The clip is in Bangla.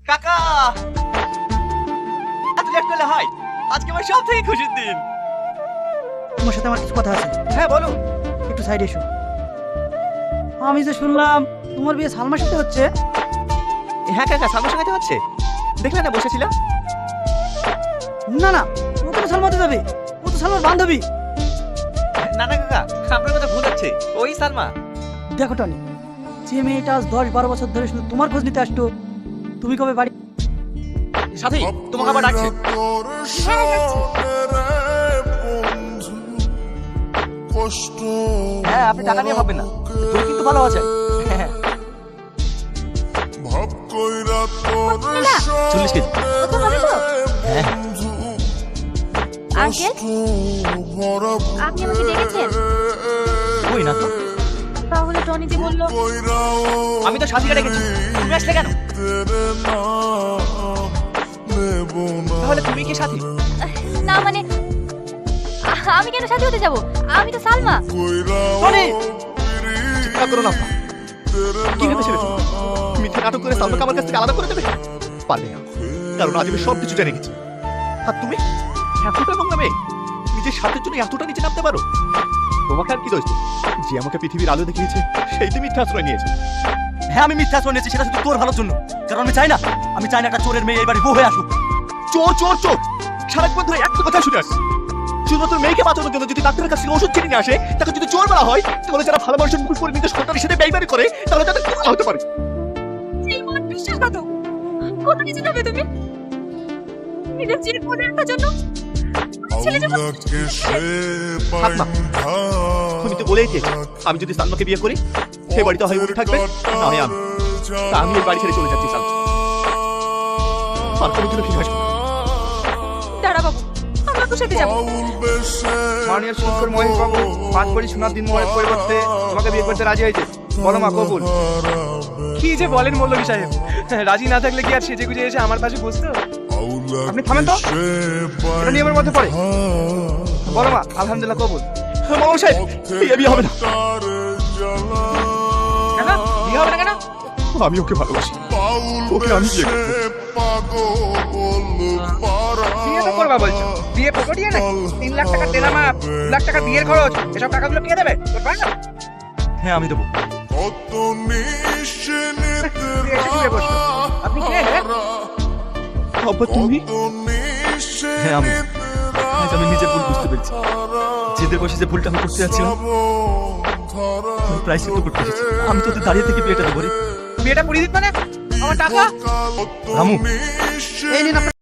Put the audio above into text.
কাকা, এত লেট করলে হয়? আজকে আমার সব থেকে খুশির দিন। তোমার সাথে আমার কিছু কথা আছে। হ্যাঁ বলুন। একটু সাইডে এসো। আমি যে শুনলাম তোমার বিয়ে সালমার সাথে হচ্ছে। হ্যাঁ কাকা, সালমার সঙ্গে তো হচ্ছে। দেখলে না বসেছিলাম। না না, ও তো সালমা হতে যাবে, ও তো সালমার বান্ধবী। না না কাকা, আপনার কথা ভুল হচ্ছে। ওই সালমা। দেখো টনি, যে মেয়েটা আজ 10-12 বছর ধরে শুধু তোমার খোঁজ নিতে আসতো, তুমি কবে বাড়ি? সাথী, তোমাকে আবার ডাকছে। হ্যাঁ, আপনি টাকা নিয়ে ভাববেন না, তোর কিন্তু ভালো আছে। হ্যাঁ 40 কেজি। হ্যাঁ আঙ্কেল, আপনি আমাকে ডেকেছেন? ওই না তো, তাহলে টনি যে বললো। আমি তো সাথীকে ডেকেছি, তুমি আসলে কেন? তাহলে তুমি কি সাথী? না মানে আমি কেন সাথে হতে যাব? আমি তো সালমা। টনি, চিৎকার করো না। কি ভেবেছিলে তুমি? মিথ্যে নাটক করে সালমাকে আমার কাছ থেকে আলাদা করে দেবে? পারবে না, কারণ আজ আমি সব কিছু জেনে গেছি। আর তুমি এতটা নোংরা মেয়ে, নিজের স্বার্থের জন্য এতটা নিচে নামতে পারো? তোমাকে আর কি দোষ দেব? যে আমাকে পৃথিবীর আলো দেখিয়েছে সেই তো মিথ্যা আশ্রয় নিয়েছে। হ্যাঁ, আমি মিথ্যা আশ্রয় নিয়েছি, সেটা শুধু তোর ভালোর জন্য। কারণ আমি চাই না একটা চোরের মেয়ে এই বাড়ি বউ হয়ে আসুক। চোর চোর চোর, সারাক্ষণ ধরে একটা কথা শুনে আসছি। শুধুমাত্র মেয়েকে বাঁচানোর জন্য যদি ডাক্তারের কাছ থেকে ওষুধ কিনে নিয়ে আসে, তাকে যদি চোর বলা হয়, তাহলে যারা ভালো মানুষের মুখ করে নিজের সন্তানের সাথে বেইমানি করে, তাহলে তাদের কি হতে পারে? এই মন বিশ্বাসঘাতক। কোথায় নিচে যাবে তুমি? নিজের চির করে রাখার জন্য ছেলেটা তুমি তো বলেই দিয়েছো, আমি যদি সালমাকে বিয়ে করি, সেই বাড়িতে হয় উনি থাকবে, না হয় আমি। তা আমি এই বাড়ি ছেড়ে চলে যাচ্ছি সালমা। আর কোনোদিনও ফিরে আসবো না। দাঁড়া বাবু, আমরা তো সাথে যাবো। মাননীয় শিক্ষক মহেশ বাবু 5 কোটি সোনার দিন মোহরের পরিবর্তে তোমাকে বিয়ে করতে রাজি হয়েছে। বলো মা, কবুল? কি যে বলেন মৌলভী সাহেব, রাজি না থাকলে কি আর সেজে গুজে এসে আমার পাশে বসতো? আপনি থামেন তো, এটা নিয়মের মধ্যে পড়ে। বলো মা, আলহামদুলিল্লাহ কবুল। মামা সাহেব, এই বিয়ে হবে না। কেন বিয়ে হবে না কেন? আমি ওকে ভালোবাসি, ওকে আমি বিয়ে করবো। বিয়ে তো করবা বলছো, বিয়ে পকড়িয়ে না? 3 লাখ টাকা তেলা মাপ, 2 লাখ টাকা বিয়ের খরচ, এসব টাকাগুলো কে দেবে? তোর ভাই না? হ্যাঁ আমি দেবো। এসে শুয়ে বসলো। আপনি কে? আব্বা তুমি? হ্যাঁ আমি। আজ আমি নিজের ভুল বুঝতে পেরেছি। জেদের বসে যে ভুলটা আমি করতে যাচ্ছিলাম, প্রায় সিদ্ধ করতে এসেছি। আমি তোদের দাঁড়িয়ে থেকে বিয়েটা দেবো রে। বিয়েটা করিয়ে দিত মানে আমার টাকা? রামু, এই নিন আপনার